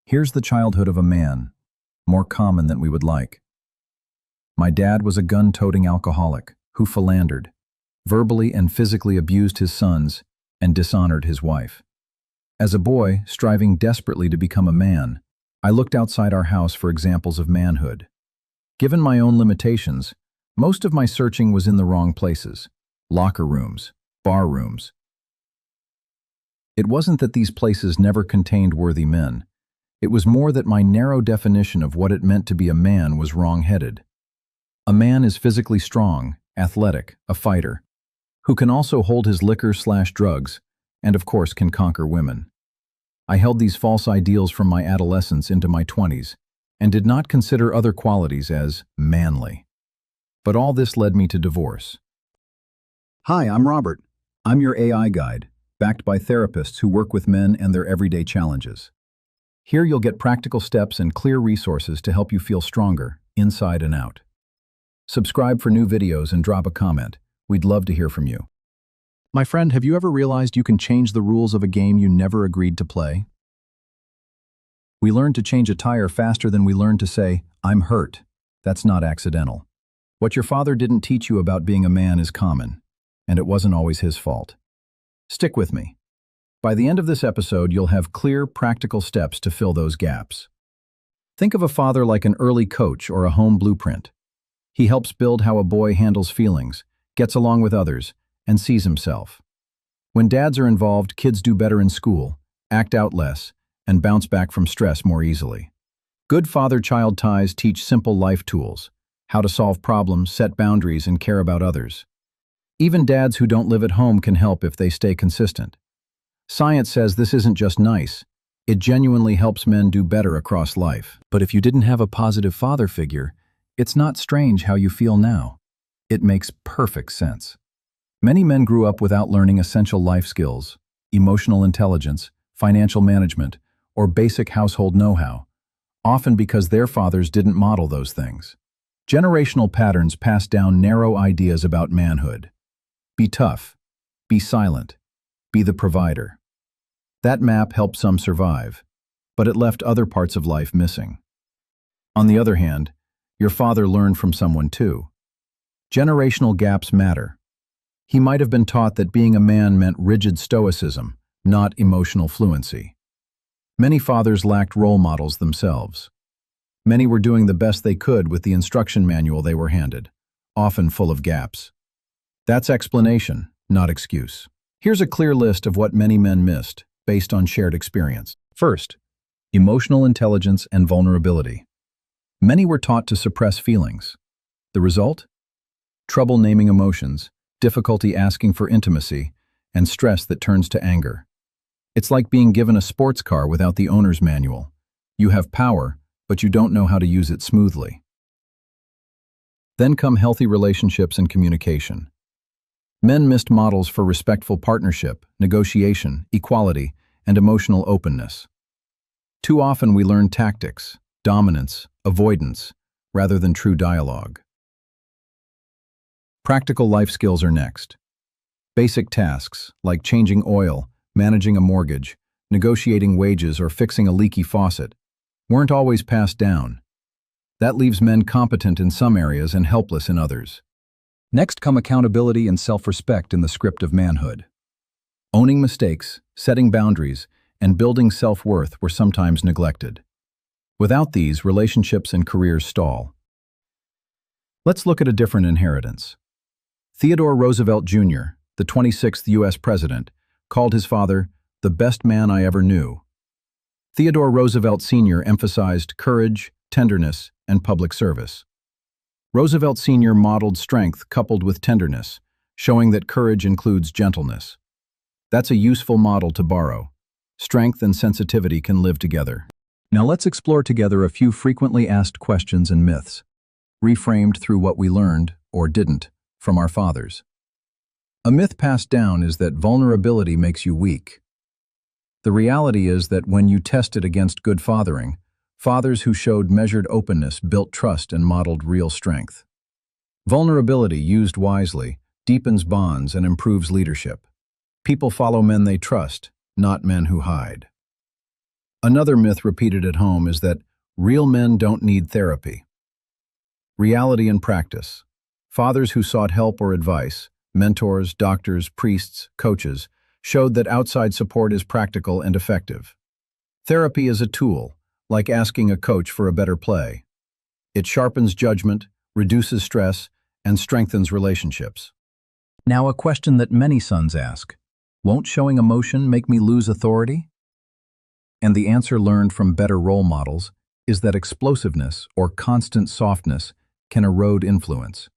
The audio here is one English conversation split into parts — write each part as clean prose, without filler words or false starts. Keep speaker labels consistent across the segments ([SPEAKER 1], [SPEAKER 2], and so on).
[SPEAKER 1] Here's the childhood of a man, more common than we would like. My dad was a gun-toting alcoholic who philandered, verbally and physically abused his sons, and dishonored his wife. As a boy, striving desperately to become a man, I looked outside our house for examples of manhood. Given my own limitations, most of my searching was in the wrong places: locker rooms, bar rooms. It wasn't that these places never contained worthy men. It was more that my narrow definition of what it meant to be a man was wrong-headed. A man is physically strong, athletic, a fighter, who can also hold his liquor/drugs, and of course can conquer women. I held these false ideals from my adolescence into my 20s, and did not consider other qualities as manly. But all this led me to divorce. Hi, I'm Robert. I'm your AI guide, backed by therapists who work with men and their everyday challenges. Here you'll get practical steps and clear resources to help you feel stronger, inside and out. Subscribe for new videos and drop a comment. We'd love to hear from you. My friend, have you ever realized you can change the rules of a game you never agreed to play? We learn to change a tire faster than we learn to say, "I'm hurt." That's not accidental. What your father didn't teach you about being a man is common, and it wasn't always his fault. Stick with me. By the end of this episode, you'll have clear, practical steps to fill those gaps. Think of a father like an early coach or a home blueprint. He helps build how a boy handles feelings, gets along with others, and sees himself. When dads are involved, kids do better in school, act out less, and bounce back from stress more easily. Good father-child ties teach simple life tools: how to solve problems, set boundaries, and care about others. Even dads who don't live at home can help if they stay consistent. Science says this isn't just nice, it genuinely helps men do better across life. But if you didn't have a positive father figure, it's not strange how you feel now. It makes perfect sense. Many men grew up without learning essential life skills, emotional intelligence, financial management, or basic household know-how, often because their fathers didn't model those things. Generational patterns pass down narrow ideas about manhood. Be tough, be silent, be the provider. That map helped some survive, but it left other parts of life missing. On the other hand, your father learned from someone too. Generational gaps matter. He might have been taught that being a man meant rigid stoicism, not emotional fluency. Many fathers lacked role models themselves. Many were doing the best they could with the instruction manual they were handed, often full of gaps. That's explanation, not excuse. Here's a clear list of what many men missed, based on shared experience. First, emotional intelligence and vulnerability. Many were taught to suppress feelings. The result? Trouble naming emotions, difficulty asking for intimacy, and stress that turns to anger. It's like being given a sports car without the owner's manual. You have power, but you don't know how to use it smoothly. Then come healthy relationships and communication. Men missed models for respectful partnership, negotiation, equality, and emotional openness. Too often we learn tactics, dominance, avoidance, rather than true dialogue. Practical life skills are next. Basic tasks, like changing oil, managing a mortgage, negotiating wages, or fixing a leaky faucet, weren't always passed down. That leaves men competent in some areas and helpless in others. Next come accountability and self-respect in the script of manhood. Owning mistakes, setting boundaries, and building self-worth were sometimes neglected. Without these, relationships and careers stall. Let's look at a different inheritance. Theodore Roosevelt Jr., the 26th U.S. President, called his father the best man I ever knew. Theodore Roosevelt Sr. emphasized courage, tenderness, and public service. Roosevelt Sr. modeled strength coupled with tenderness, showing that courage includes gentleness. That's a useful model to borrow. Strength and sensitivity can live together. Now let's explore together a few frequently asked questions and myths, reframed through what we learned, or didn't, from our fathers. A myth passed down is that vulnerability makes you weak. The reality is that when you test it against good fathering, fathers who showed measured openness built trust and modeled real strength. Vulnerability, used wisely, deepens bonds and improves leadership. People follow men they trust, not men who hide. Another myth repeated at home is that real men don't need therapy. Reality and practice. Fathers who sought help or advice, mentors, doctors, priests, coaches, showed that outside support is practical and effective. Therapy is a tool, like asking a coach for a better play. It sharpens judgment, reduces stress, and strengthens relationships. Now, a question that many sons ask: won't showing emotion make me lose authority? And the answer, learned from better role models, is that explosiveness or constant softness can erode influence.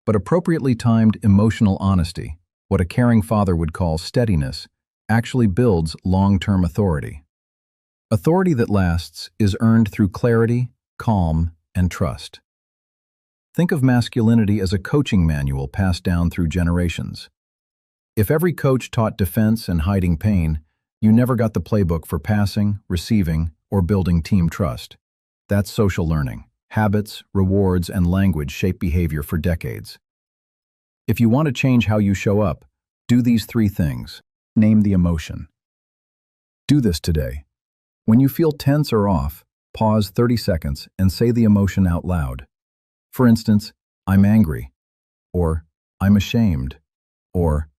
[SPEAKER 1] But appropriately timed emotional honesty, what a caring father would call steadiness, actually builds long-term authority. Authority that lasts is earned through clarity, calm, and trust. Think of masculinity as a coaching manual passed down through generations. If every coach taught defense and hiding pain, you never got the playbook for passing, receiving, or building team trust. That's social learning. Habits, rewards, and language shape behavior for decades. If you want to change how you show up, do these 3 things. Name the emotion. Do this today. When you feel tense or off, pause 30 seconds and say the emotion out loud. For instance, I'm angry, or I'm ashamed, or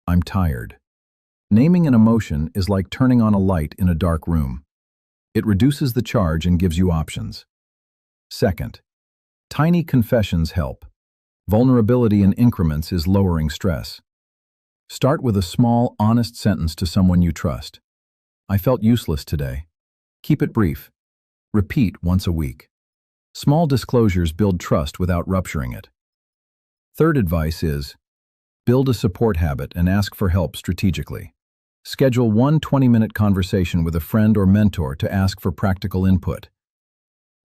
[SPEAKER 1] I'm tired. Naming an emotion is like turning on a light in a dark room. It reduces the charge and gives you options. Second, tiny confessions help. Vulnerability in increments is lowering stress. Start with a small, honest sentence to someone you trust. I felt useless today. Keep it brief. Repeat once a week. Small disclosures build trust without rupturing it. Third advice is, build a support habit and ask for help strategically. Schedule one 20-minute conversation with a friend or mentor to ask for practical input.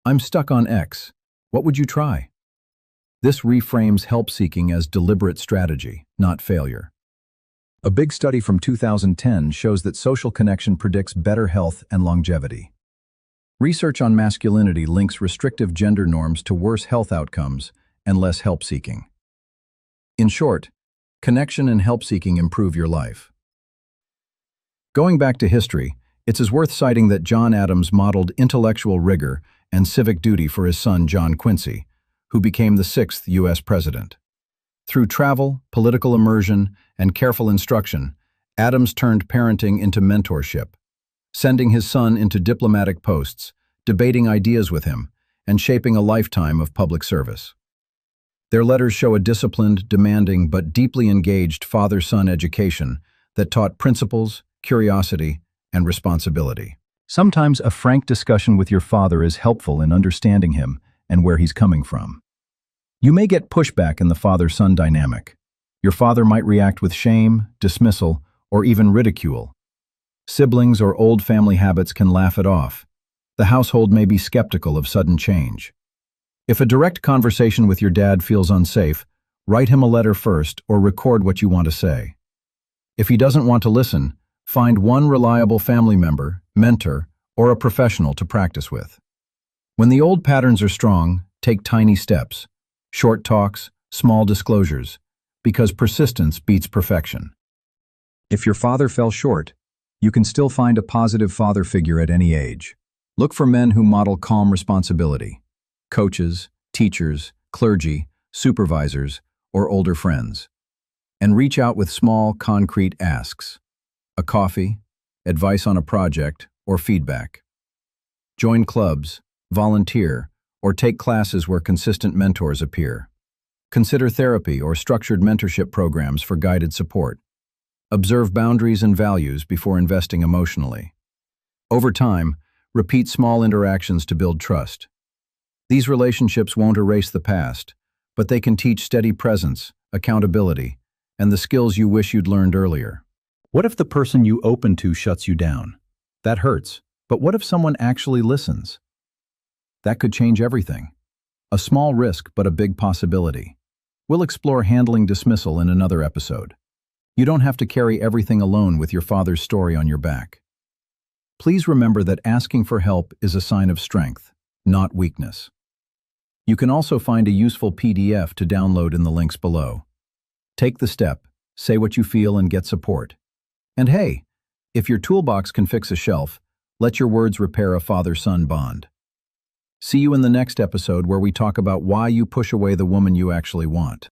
[SPEAKER 1] I'm stuck on X. What would you try? This reframes help-seeking as deliberate strategy, not failure. A big study from 2010 shows that social connection predicts better health and longevity. Research on masculinity links restrictive gender norms to worse health outcomes and less help-seeking. In short, connection and help-seeking improve your life. Going back to history, it's worth citing that John Adams modeled intellectual rigor and civic duty for his son John Quincy, who became the 6th U.S. president. Through travel, political immersion, and careful instruction, Adams turned parenting into mentorship, sending his son into diplomatic posts, debating ideas with him, and shaping a lifetime of public service. Their letters show a disciplined, demanding, but deeply engaged father-son education that taught principles, curiosity, and responsibility. Sometimes a frank discussion with your father is helpful in understanding him and where he's coming from. You may get pushback in the father-son dynamic. Your father might react with shame, dismissal, or even ridicule. Siblings or old family habits can laugh it off. The household may be skeptical of sudden change. If a direct conversation with your dad feels unsafe, write him a letter first or record what you want to say. If he doesn't want to listen, find one reliable family member, mentor, or a professional to practice with. When the old patterns are strong, take tiny steps, short talks, small disclosures, because persistence beats perfection. If your father fell short, you can still find a positive father figure at any age. Look for men who model calm responsibility: coaches, teachers, clergy, supervisors, or older friends. And reach out with small, concrete asks: a coffee, advice on a project, or feedback. Join clubs, volunteer, or take classes where consistent mentors appear. Consider therapy or structured mentorship programs for guided support. Observe boundaries and values before investing emotionally. Over time, repeat small interactions to build trust. These relationships won't erase the past, but they can teach steady presence, accountability, and the skills you wish you'd learned earlier. What if the person you open to shuts you down? That hurts, but what if someone actually listens? That could change everything. A small risk, but a big possibility. We'll explore handling dismissal in another episode. You don't have to carry everything alone with your father's story on your back. Please remember that asking for help is a sign of strength, not weakness. You can also find a useful PDF to download in the links below. Take the step, say what you feel, and get support. And hey, if your toolbox can fix a shelf, Let your words repair a father-son bond. See you in the next episode where we talk about why you push away the woman you actually want.